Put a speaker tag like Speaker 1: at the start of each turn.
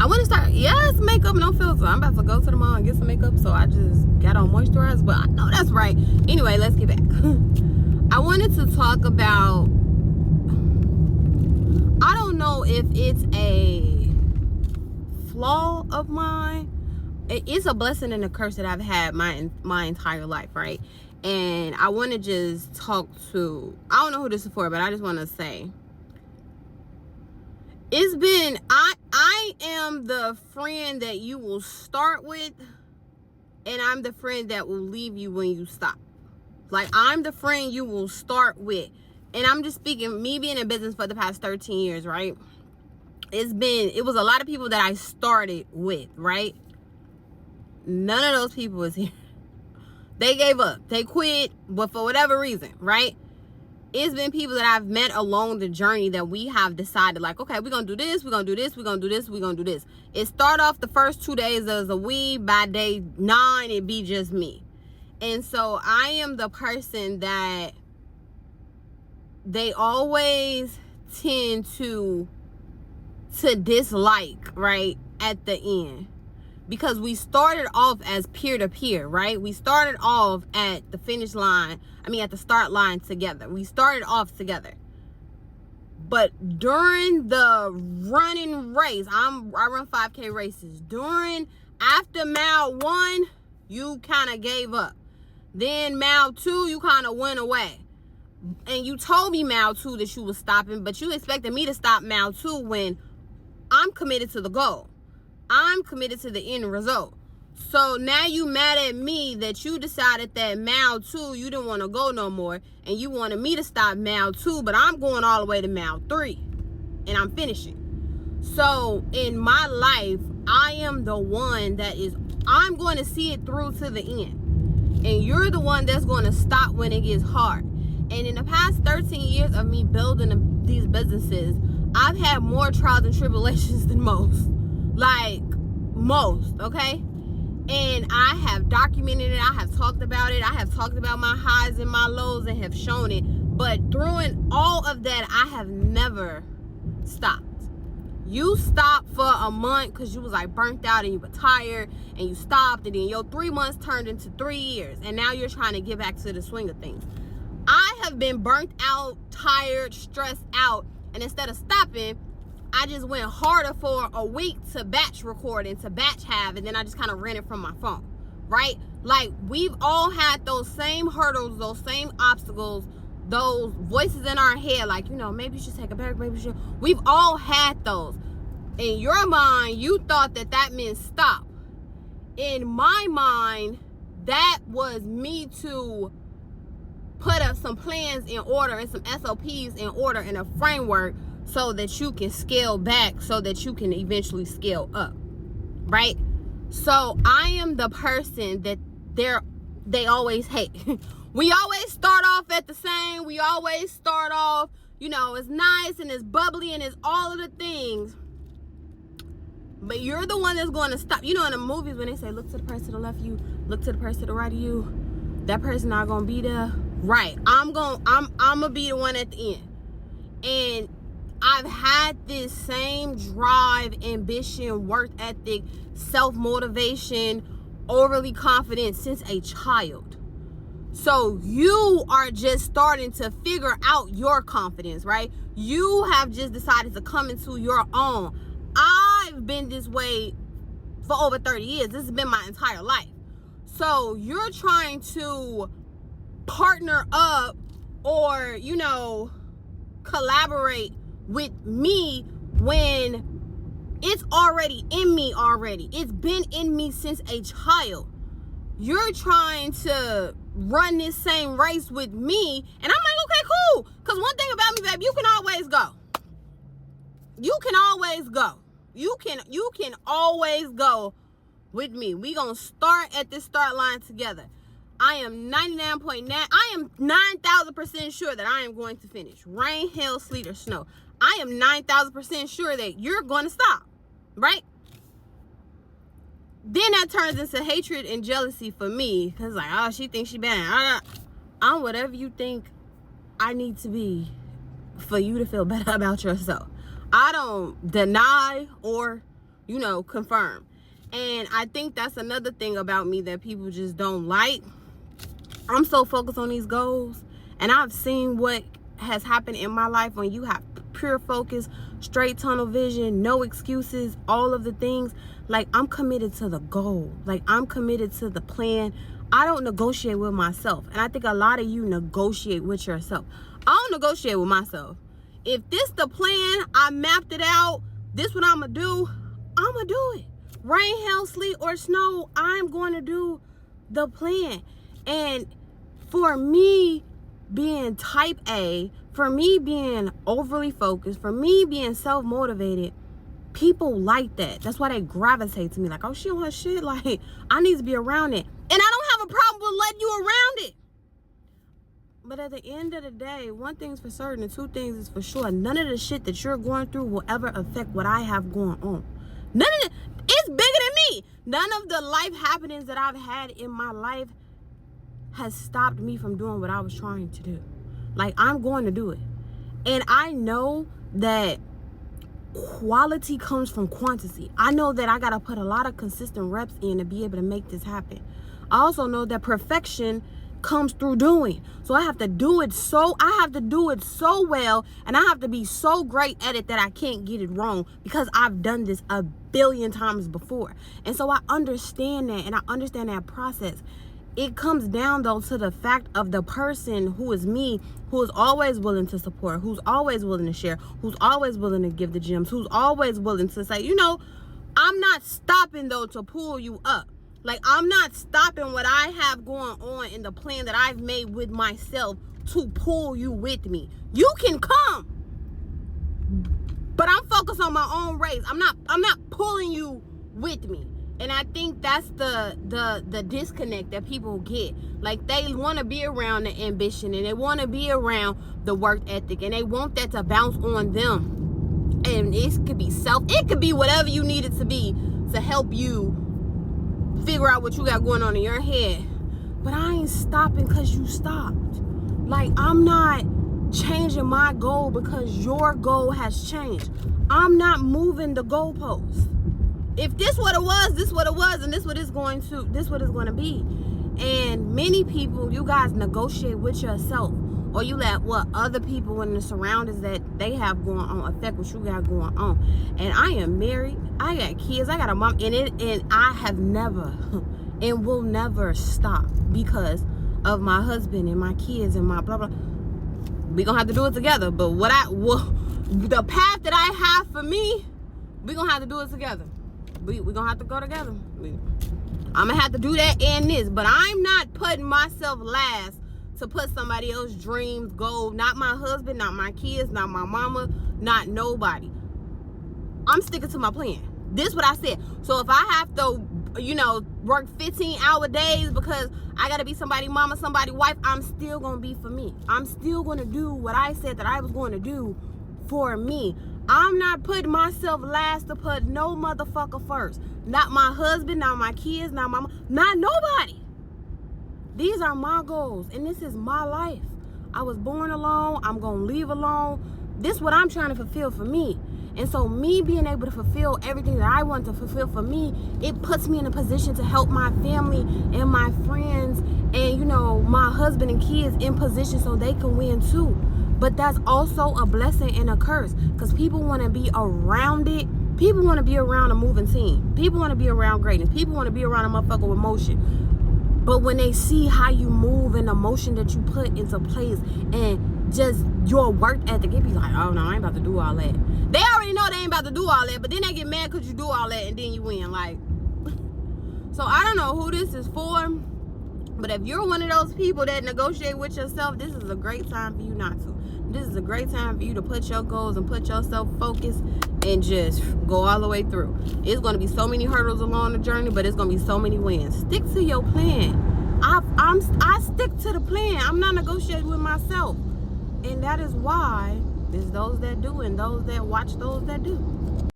Speaker 1: I want to start, yes, makeup, no filter. I'm about to go to the mall and get some makeup, so I just got on moisturizer, but I know that's right. Anyway, let's get back. I wanted to talk about, I don't know if it's a flaw of mine. It's a blessing and a curse that I've had my entire life, right? And I want to just talk to, I don't know who this is for, but I just want to say, it's been, I am the friend that you will start with, and I'm the friend that will leave you when you stop. Like, I'm the friend you will start with. And I'm just speaking, me being in business for the past 13 years, right? It was a lot of people that I started with, right? None of those people was here. They gave up. They quit, but for whatever reason, right? It's been people that I've met along the journey that we have decided, like, okay, we're going to do this, we're going to do this, we're going to do this, we're going to do this. It start off the first 2 days as a we. By day 9, it be just me. And so I am the person that they always tend to dislike, right, at the end. Because we started off as peer-to-peer, right? We started off at the finish line, at the start line together. We started off together. But during the running race, I run 5K races. After mile 1, you kind of gave up. Then mile 2, you kind of went away. And you told me mile 2 that you was stopping, but you expected me to stop mile 2 when I'm committed to the goal. I'm committed to the end result. So now you mad at me that you decided that mile 2 you didn't want to go no more, and you wanted me to stop mile 2, but I'm going all the way to mile 3 and I'm finishing. So in my life, I am the one I'm going to see it through to the end, and you're the one that's going to stop when it gets hard. And in the past 13 years of me building these businesses, I've had more trials and tribulations than most. Like, most, okay? And I have documented it. I have talked about it. I have talked about my highs and my lows and have shown it. But through all of that, I have never stopped. You stopped for a month because you was like burnt out and you were tired, and you stopped, and then your 3 months turned into 3 years, and now you're trying to get back to the swing of things. I have been burnt out, tired, stressed out, and instead of stopping, I just went harder for a week to batch record and to batch have, and then I just kind of ran it from my phone, right? Like, we've all had those same hurdles, those same obstacles, those voices in our head, like, maybe you should take a break, maybe you should. We've all had those. In your mind, you thought that meant stop. In my mind, that was me to put up some plans in order and some SOPs in order and a framework so that you can scale back, so that you can eventually scale up, right? So I am the person that they always hate. We always start off at the same. We always start off, it's nice and it's bubbly and it's all of the things. But you're the one that's going to stop. In the movies when they say, look to the person to the left of you, look to the person to the right of you, that person not going to be there. Right. I'm going to be the one at the end. And I've had this same drive, ambition, work ethic, self-motivation, overly confident since a child. So you are just starting to figure out your confidence, right? You have just decided to come into your own. I've been this way for over 30 years. This has been my entire life. So you're trying to partner up or, collaborate with me when it's already in me already. It's been in me since a child. You're trying to run this same race with me, and I'm like, okay, cool. Because one thing about me, babe, you can always go. You can always go. You can always go with me. We gonna start at this start line together. I am 99.9. I am 9,000% sure that I am going to finish. Rain, hail, sleet, or snow. I am 9,000% sure that you're going to stop, right? Then that turns into hatred and jealousy for me, because like, oh, she thinks she bad. I'm whatever you think I need to be for you to feel better about yourself. I don't deny or confirm. And I think that's another thing about me that people just don't like. I'm so focused on these goals, and I've seen what has happened in my life when you have pure focus, straight tunnel vision, no excuses, all of the things. Like, I'm committed to the goal. Like, I'm committed to the plan. I don't negotiate with myself. And I think a lot of you negotiate with yourself. I don't negotiate with myself. If this the plan, I mapped it out, this what I'm going to do, I'm going to do it. Rain, hail, sleet, or snow, I'm going to do the plan. And for me being type A, for me being overly focused, for me being self-motivated, people like that. That's why they gravitate to me. Like, oh, she on her shit. Like, I need to be around it. And I don't have a problem with letting you around it. But at the end of the day, one thing's for certain and two things is for sure. None of the shit that you're going through will ever affect what I have going on. None of it. It's bigger than me. None of the life happenings that I've had in my life has stopped me from doing what I was trying to do. Like, I'm going to do it. And I know that quality comes from quantity. I know that I got to put a lot of consistent reps in to be able to make this happen. I also know that perfection comes through doing. So I have to do it so well, and I have to be so great at it that I can't get it wrong, because I've done this a billion times before. And so I understand that, and I understand that process. It comes down though to the fact of the person who is me, who is always willing to support, who's always willing to share, who's always willing to give the gems, who's always willing to say, I'm not stopping though to pull you up. Like, I'm not stopping what I have going on in the plan that I've made with myself to pull you with me. You can come, but I'm focused on my own race. I'm not pulling you with me. And I think that's the disconnect that people get. Like, they want to be around the ambition, and they want to be around the work ethic, and they want that to bounce on them. And it could be it could be whatever you need it to be to help you figure out what you got going on in your head. But I ain't stopping because you stopped. Like, I'm not changing my goal because your goal has changed. I'm not moving the goalposts. If this what it was, this what it was, and this what it's going to be. And many people, you guys negotiate with yourself, or you let what other people in the surroundings that they have going on affect what you got going on. And I am married, I got kids, I got a mom, and I have never and will never stop because of my husband and my kids and my blah blah. We gonna have to do it together. But the path that I have for me, we gonna have to do it together. We gonna have to go together. I'm gonna have to do that and this, but I'm not putting myself last to put somebody else's dreams, goals, not my husband, not my kids, not my mama, not nobody. I'm sticking to my plan. This is what I said. So if I have to, work 15-hour days because I gotta be somebody's mama, somebody's wife, I'm still gonna be for me. I'm still gonna do what I said that I was gonna do for me. I'm not putting myself last to put no motherfucker first. Not my husband, not my kids, not my mama, not nobody. These are my goals, and this is my life. I was born alone. I'm going to leave alone. This is what I'm trying to fulfill for me. And so me being able to fulfill everything that I want to fulfill for me, it puts me in a position to help my family and my friends and, my husband and kids in position so they can win too. But that's also a blessing and a curse, because people want to be around it. People want to be around a moving team. People want to be around greatness. People want to be around a motherfucker with motion. But when they see how you move and the motion that you put into place and just your work ethic, they be like, oh no, I ain't about to do all that. They already know they ain't about to do all that, but then they get mad because you do all that and then you win. Like, so I don't know who this is for, but if you're one of those people that negotiate with yourself, this is a great time for you not to. This is a great time for you to put your goals and put yourself focused and just go all the way through. It's going to be so many hurdles along the journey, but it's going to be so many wins. Stick to your plan. I stick to the plan. I'm not negotiating with myself. And that is why there's those that do and those that watch those that do.